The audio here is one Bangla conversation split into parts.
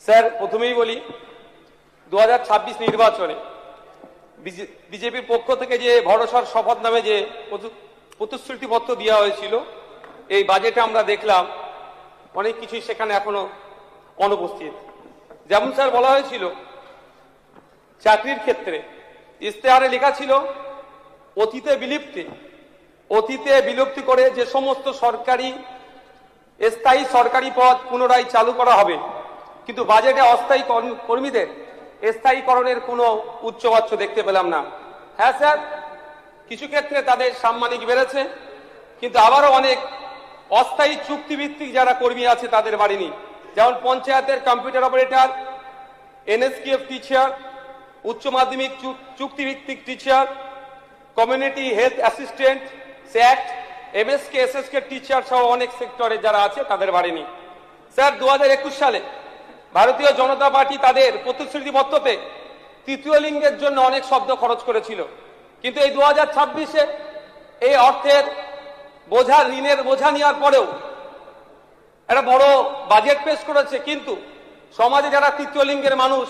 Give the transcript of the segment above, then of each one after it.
স্যার প্রথমেই বলি 2026 নির্বাচনে বিজেপির পক্ষ থেকে যে ভরসার শপথ নামে যে প্রতিশ্রুতিপত্র দেওয়া হয়েছিল, এই বাজেটে আমরা দেখলাম অনেক কিছুই সেখানে এখনো অনুপস্থিত। যেমন স্যার বলা হয়েছিল চাকরির ক্ষেত্রে ইশতেহারে লেখা ছিল অতীতে বিলুপ্তি করে যে সমস্ত স্থায়ী সরকারি পদ পুনরায় চালু করা হবে, কিন্তু বাজেটে অস্থায়ী কর্মীদের স্থায়ীকরণের কোনো উচ্চবাচ্য দেখতে পেলাম না। হ্যাঁ স্যার, কিছু ক্ষেত্রে তাদের সাম্মানিক বেড়েছে, কিন্তু আবারও অনেক অস্থায়ী চুক্তিভিত্তিক যারা কর্মী আছে তাদের বাড়েনি। যেমন পঞ্চায়েতের কম্পিউটার অপারেটর, এনএসকিএফ টিচার, উচ্চ মাধ্যমিক চুক্তিভিত্তিক টিচার, কমিউনিটি হেলথ অ্যাসিস্ট্যান্ট, স্যাট, এমএসকে এসএসকে টিচার সহ অনেক সেক্টরে যারা আছে তাদের বাড়েনি। স্যার 2021 সালে ভারতীয় জনতা পার্টি তাদের প্রতিশ্রুতিপত্রতে তৃতীয় লিঙ্গের জন্য অনেক শব্দ খরচ করেছিল, কিন্তু এই 2026-এ এই অর্থের বোঝা, ঋণের বোঝা নেওয়ার পরেও একটা বড় বাজেট পেশ করেছে, কিন্তু সমাজে যারা তৃতীয় লিঙ্গের মানুষ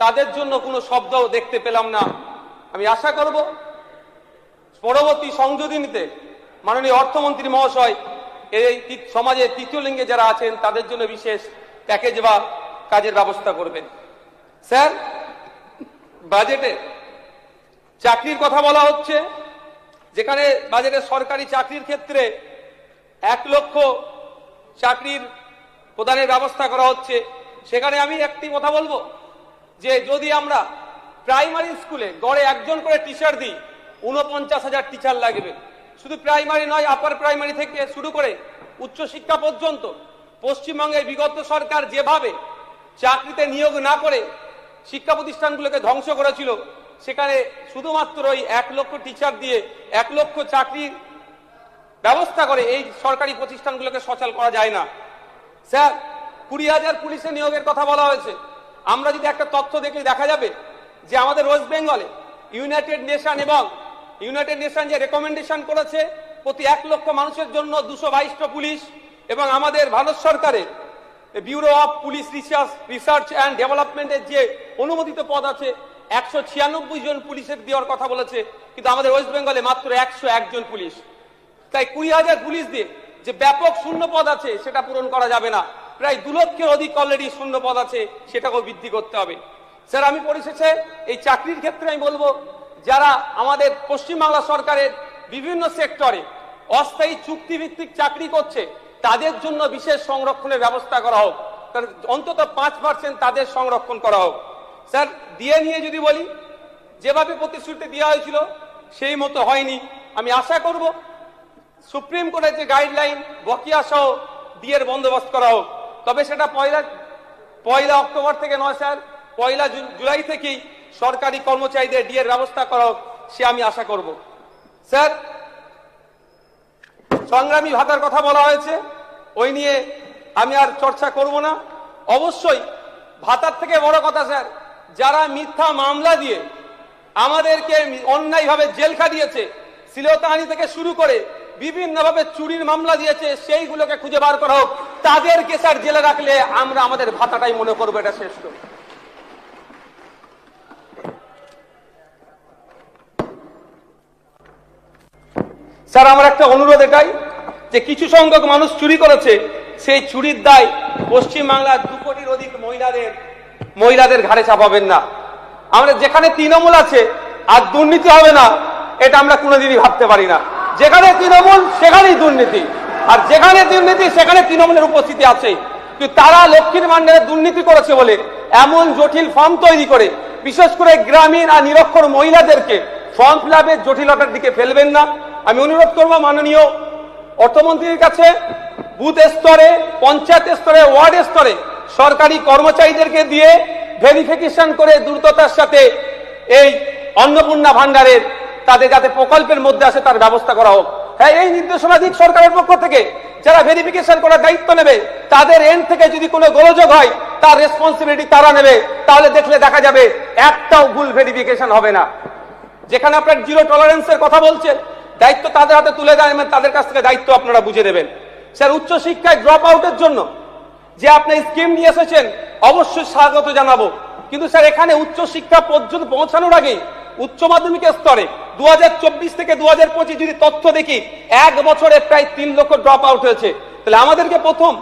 তাদের জন্য কোনো শব্দ দেখতে পেলাম না। আমি আশা করব পরবর্তী সংযোজনীতে মাননীয় অর্থমন্ত্রী মহাশয় এই সমাজে তৃতীয় লিঙ্গে যারা আছেন তাদের জন্য বিশেষ প্যাকেজ বা কাজের ব্যবস্থা করবেন। স্যার বাজেটে চাকরির কথা বলা হচ্ছে, যেখানে বাজেটে সরকারি চাকরির ক্ষেত্রে 1 লক্ষ চাকরির প্রদানের ব্যবস্থা করা হচ্ছে। সেখানে আমি একটি কথা বলবো যে যদি আমরা প্রাইমারি স্কুলে গড়ে একজন করে টিচার দিই, 49,000 টিচার লাগবে। শুধু প্রাইমারি নয়, আপার প্রাইমারি থেকে শুরু করে উচ্চশিক্ষা পর্যন্ত পশ্চিমবঙ্গের বিগত সরকার যেভাবে চাকরিতে নিয়োগ না করে শিক্ষা প্রতিষ্ঠানগুলোকে ধ্বংস করেছিল, সেখানে শুধুমাত্র ওই 1 লক্ষ টিচার দিয়ে 1 লক্ষ চাকরির ব্যবস্থা করে এই সরকারি প্রতিষ্ঠানগুলোকে সচল করা যায় না। স্যার 20,000 পুলিশে নিয়োগের কথা বলা হয়েছে। আমরা যদি একটা তথ্য দেখলে দেখা যাবে যে আমাদের ওয়েস্ট বেঙ্গলে ইউনাইটেড নেশন যে রেকমেন্ডেশন করেছে প্রতি 1 লক্ষ মানুষের জন্য 222টা পুলিশ, এবং আমাদের ভারত সরকারের bureau of police research and ডেভেলপমেন্টের যে অনুমোদিত পদ আছে 196 জন পুলিশের দেওয়ার কথা বলেছে, কিন্তু আমাদের ওয়েস্ট বেঙ্গলে মাত্র 101 জন পুলিশ। তাই 20,000 পুলিশ দিয়ে যে ব্যাপক শূন্য পদ আছে সেটা পূরণ করা যাবে না। প্রায় 2 লক্ষের অধিক অলরেডি শূন্য পদ আছে, সেটাকেও বৃদ্ধি করতে হবে। স্যার আমি পরিশেষে এই চাকরির ক্ষেত্রে আমি বলবো, যারা আমাদের পশ্চিমবাংলা সরকারের বিভিন্ন সেক্টরে অস্থায়ী চুক্তিভিত্তিক চাকরি করছে তাদের জন্য বিশেষ সংরক্ষণের ব্যবস্থা করা হোক, অন্তত 5% তাদের সংরক্ষণ করা হোক। স্যার দিয়ে নিয়ে যদি বলি, যেভাবে প্রতিশ্রুতি দেওয়া হয়েছিল সেই মতো হয়নি। আমি আশা করব সুপ্রিম কোর্টের যে গাইডলাইন বকেয়া সহ ডিএর বন্দোবস্ত করা হোক, তবে সেটা পয়লা অক্টোবর থেকে নয় স্যার, 1 জুলাই থেকেই সরকারি কর্মচারীদের ডিএর ব্যবস্থা করা হোক, সে আমি আশা করব। স্যার সংগ্রামী ভাতার কথা বলা হয়েছে, ওই নিয়ে আমি আর চর্চা করব না। অবশ্যই ভাতার থেকে বড় কথা স্যার, যারা মিথ্যা মামলা দিয়ে আমাদেরকে অন্যায়ভাবে জেল খাটিয়েছে, শ্লীলতাহানি থেকে শুরু করে বিভিন্নভাবে চুরির মামলা দিয়েছে, সেইগুলোকে খুঁজে বার করা হোক। তাদেরকে স্যার জেলে রাখলে আমরা আমাদের ভাতাটাই মনে করবো এটা শ্রেষ্ঠ। স্যার আমার একটা অনুরোধ এটাই যে কিছু সংখ্যক মানুষ চুরি করেছে, সেই চুরির দায় পশ্চিমবাংলার 2 কোটির অধিক মহিলাদের ঘাড়ে চাপাবেন না। আমরা যেখানে তৃণমূল আছে আর দুর্নীতি হবে না, এটা আমরা কোনোদিনই ভাবতে পারি না। যেখানে তৃণমূল সেখানেই দুর্নীতি, আর যেখানে দুর্নীতি সেখানে তৃণমূলের উপস্থিতি আছে। কিন্তু তারা লক্ষ্মীর ভান্ডারে দুর্নীতি করেছে বলে এমন জটিল ফর্ম তৈরি করে, বিশেষ করে গ্রামীণ আর নিরক্ষর মহিলাদেরকে ফর্ম ফিল আপের জটিলতার দিকে ফেলবেন না। আমি অনুরোধ করব মাননীয় অর্থমন্ত্রীর কাছে, বুথ স্তরে, পঞ্চায়েত স্তরে, ওয়ার্ড স্তরে সরকারি কর্মচারীদেরকে দিয়ে ভেরিফিকেশন করে দ্রুততার সাথে এই অন্নপূর্ণা ভান্ডারের তাদের যাতে প্রকল্পের মধ্যে আসে তার ব্যবস্থা করা হোক। হ্যাঁ, এই নির্দেশনা দিক সরকারের পক্ষ থেকে, যারা ভেরিফিকেশন করার দায়িত্ব নেবে তাদের এন্ড থেকে যদি কোনো গোলযোগ হয় তার রেসপন্সিবিলিটি তারা নেবে। তাহলে দেখলে দেখা যাবে একটাও ভুল ভেরিফিকেশন হবে না। যেখানে আপনার 0 টলারেন্সের কথা বলছেন, দায়িত্ব তাদের হাতে তুলে দেন, তাদের কাছ থেকে দায়িত্ব আপনারা বুঝে দেবেন। স্যার উচ্চশিক্ষায় ড্রপ আউটের জন্য যে আপনি স্কিম নিয়ে এসেছেন, অবশ্যই স্বাগত জানাবো। কিন্তু স্যার এখানে উচ্চশিক্ষা পর্যন্ত পৌঁছানোর আগে উচ্চ মাধ্যমিকের স্তরে 2024 থেকে 2025 যদি তথ্য দেখি, এক বছরে প্রায় 3 লক্ষ ড্রপ আউট হয়েছে। তাহলে আমাদেরকে প্রথম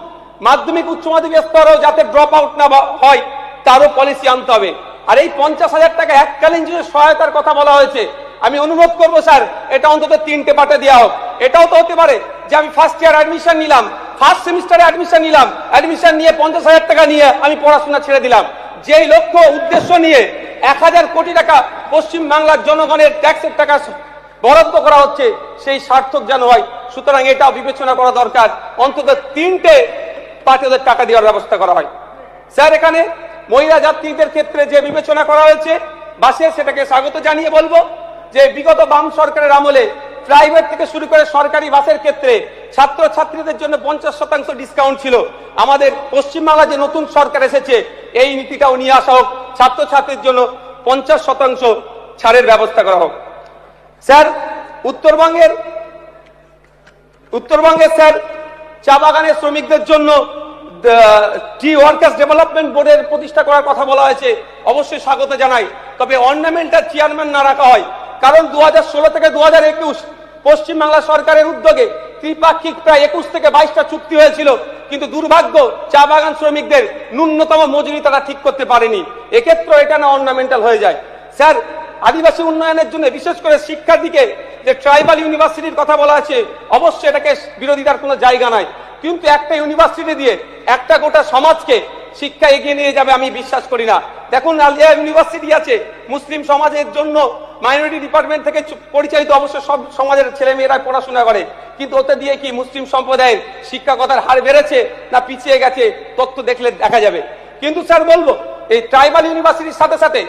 মাধ্যমিক উচ্চ মাধ্যমিক স্তরেও যাতে ড্রপ আউট না হয় তারও পলিসি আনতে হবে। আর এই 50,000 টাকা এককালীন যে সহায়তার কথা বলা হয়েছে, আমি অনুরোধ করবো স্যার এটা অন্তত 3টে পার্টে দেওয়া হোক। এটাও তো হতে পারে যে আমি ফার্স্ট ইয়ার অ্যাডমিশন নিলাম, ফার্স্ট সেমিস্টারে অ্যাডমিশন নিলাম, অ্যাডমিশন নিয়ে 50,000 টাকা নিয়ে আমি পড়াশোনা ছেড়ে দিলাম। যেই লক্ষ্য উদ্দেশ্য নিয়ে 1000 কোটি টাকা পশ্চিম বাংলার জনগণের ট্যাক্সের টাকা বরাদ্দ করা হচ্ছে, সেই সার্থক যেন হয়। সুতরাং এটাও বিবেচনা করা দরকার, অন্তত 3টে পার্টে টাকা দেওয়ার ব্যবস্থা করা হয়। স্যার এখানে মহিলা যাত্রীদের ক্ষেত্রে যে বিবেচনা করা হয়েছে বাসে, সেটাকে স্বাগত জানিয়ে বলবো যে বিগত বাম সরকারের আমলে প্রাইভেট থেকে শুরু করে সরকারি বাসের ক্ষেত্রে ছাত্রছাত্রীদের জন্য 50% ডিসকাউন্ট ছিল। আমাদের পশ্চিমবাংলা যে নতুন সরকার এসেছে, এই নীতিটাও নিয়ে আসা হোক, ছাত্রছাত্রীর জন্য 50% ছাড়ের ব্যবস্থা করা হোক। স্যার উত্তরবঙ্গের স্যার চা বাগানের শ্রমিকদের জন্য টি ওয়ার্কার্স ডেভেলপমেন্ট বোর্ডের প্রতিষ্ঠা করার কথা বলা হয়েছে, অবশ্যই স্বাগত জানাই। তবে অর্নামেন্টাল চেয়ারম্যান না রাখা হয়, কারণ 2016 থেকে 2021 পশ্চিমবাংলা সরকারের উদ্যোগে ত্রিপাক্ষিক প্রায় 21 থেকে 22টা চুক্তি হয়েছিল, কিন্তু দুর্ভাগ্য চা বাগান শ্রমিকদের ন্যূনতম মজুরি তারা ঠিক করতে পারেনি। এক্ষেত্রে এটা না অর্নামেন্টাল হয়ে যায়। স্যার আদিবাসী উন্নয়নের জন্য বিশেষ করে শিক্ষার দিকে যে ট্রাইবাল ইউনিভার্সিটির কথা বলা আছে, অবশ্যই এটাকে বিরোধিতার কোনো জায়গা নাই, কিন্তু একটা ইউনিভার্সিটি দিয়ে একটা গোটা সমাজকে শিক্ষা এগিয়ে নিয়ে যাবে আমি বিশ্বাস করি না। দেখুন আলিয়া ইউনিভার্সিটি আছে মুসলিম সমাজের জন্য, মাইনরিটি ডিপার্টমেন্ট থেকে পরিচালিত, অবশ্য সব সমাজের ছেলে মেয়েরা পড়াশোনা করে, কিন্তু ওতে দিয়ে কি মুসলিম সম্প্রদায়ের শিক্ষকতার হার বেড়েছে না পিছিয়ে গেছে, তথ্য দেখলে দেখা যাবে। কিন্তু স্যার বলবো এই ট্রাইবাল ইউনিভার্সিটির সাথে সাথে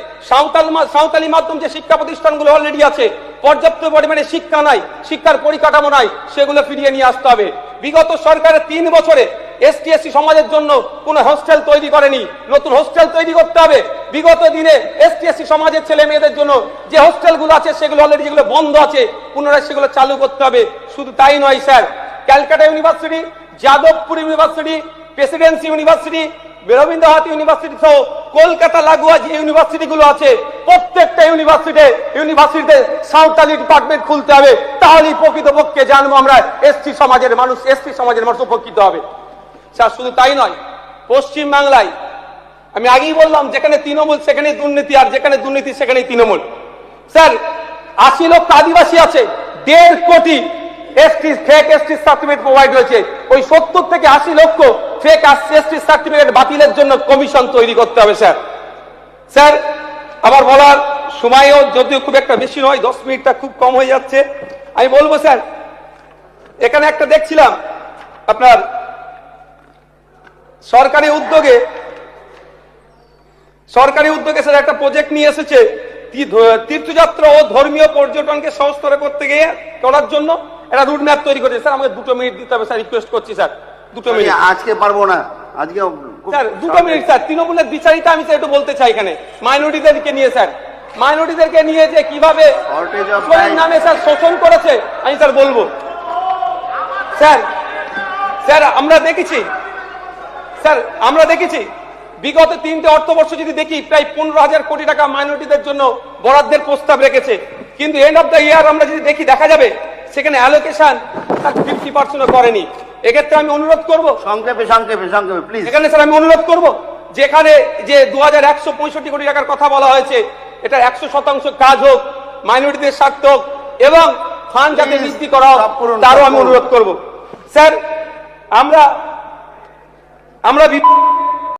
সাঁওতালি মাধ্যম যে শিক্ষা প্রতিষ্ঠানগুলো অলরেডি আছে, পর্যাপ্ত পরিমাণে শিক্ষা নাই, শিক্ষার পরিকাঠামো নাই, সেগুলো ফিরিয়ে নিয়ে আসতে হবে। বিগত সরকারের 3 বছরে এসটি এসসি সমাজের জন্য কোনো হোস্টেল তৈরি করেনি, নতুন হোস্টেল তৈরি করতে হবে। বিগত দিনে এসটি এসসি সমাজের ছেলে মেয়েদের জন্য যে হোস্টেলগুলো আছে সেগুলো অলরেডি যেগুলো বন্ধ আছে, পুনরায় সেগুলো চালু করতে হবে। শুধু তাই নয় sir, Calcutta university, Jadavpur university, Presidency university, Rabindranath university সহ কলকাতা লাগোয়া যে ইউনিভার্সিটি গুলো আছে, প্রত্যেকটা ইউনিভার্সিটিতে সাঁওতালি ডিপার্টমেন্ট খুলতে হবে। তাহলেই প্রকৃতপক্ষে জানবো আমরা এসটি সমাজের মানুষ উপকৃত হবে। স্যার শুধু তাই নয়, পশ্চিম বাংলায় আমি আগেই বললাম যেখানে তৃণমূল সেখানে দুর্নীতি, আর যেখানে দুর্নীতি সেখানেই তৃণমূল। স্যার 80 লক্ষ আদিবাসী আছে, 1.5 কোটি ফেক এসটি সার্টিফিকেট প্রোভাইড হয়েছে। ওই 70 থেকে 80 লক্ষ ফেক এসটি সার্টিফিকেট বাতিলের জন্য কমিশন তৈরি করতে হবে। স্যার আমার বলার সময়ও যদিও খুব একটা বেশি নয়, 10 মিনিটটা খুব কম হয়ে যাচ্ছে। আমি বলবো স্যার এখানে একটা দেখছিলাম আপনার সরকারি উদ্যোগে স্যার একটা প্রজেক্ট নিয়ে এসেছে তীর্থযাত্রা ও ধর্মীয় পর্যটনকে সহজতর করতে গিয়ে করার জন্য একটা রুট ম্যাপ তৈরি করেছে। স্যার আমাকে 2 মিনিট দিতে হবে স্যার, রিকোয়েস্ট করছি স্যার 2 মিনিট। আজকে পারবো না, আজকে স্যার 2 মিনিট স্যার। তৃণমূলের বিচারিতা আমি স্যার একটু বলতে চাই এখানে মাইনরিটিদেরকে নিয়ে, স্যার মাইনরিটিদেরকে নিয়ে যে কিভাবে নামে স্যার শোষণ করেছে আমি স্যার বলবো। স্যার আমরা দেখেছি বিগত 3টে অর্থবর্ষ যদি দেখি প্রায় 15,000 কোটি টাকা মাইনরিটিদের জন্য বরাদ্দের প্রস্তাব রেখেছে, কিন্তু এন্ড অফ দ্য ইয়ার আমরা যদি দেখি দেখা যাবে সেখানে অ্যালোকেশন 50% করেনি। এক্ষেত্রে আমি অনুরোধ করবো সংক্ষেপে প্লিজ, এখানে স্যার আমি অনুরোধ করবো যেখানে যে 2165 কোটি টাকার কথা বলা হয়েছে, এটা 100% কাজ হোক, মাইনরিটিদের স্বার্থ হোক এবং ফান্ড যাতে বৃদ্ধি করা হোক, তারও আমি অনুরোধ করবো। স্যার আমরা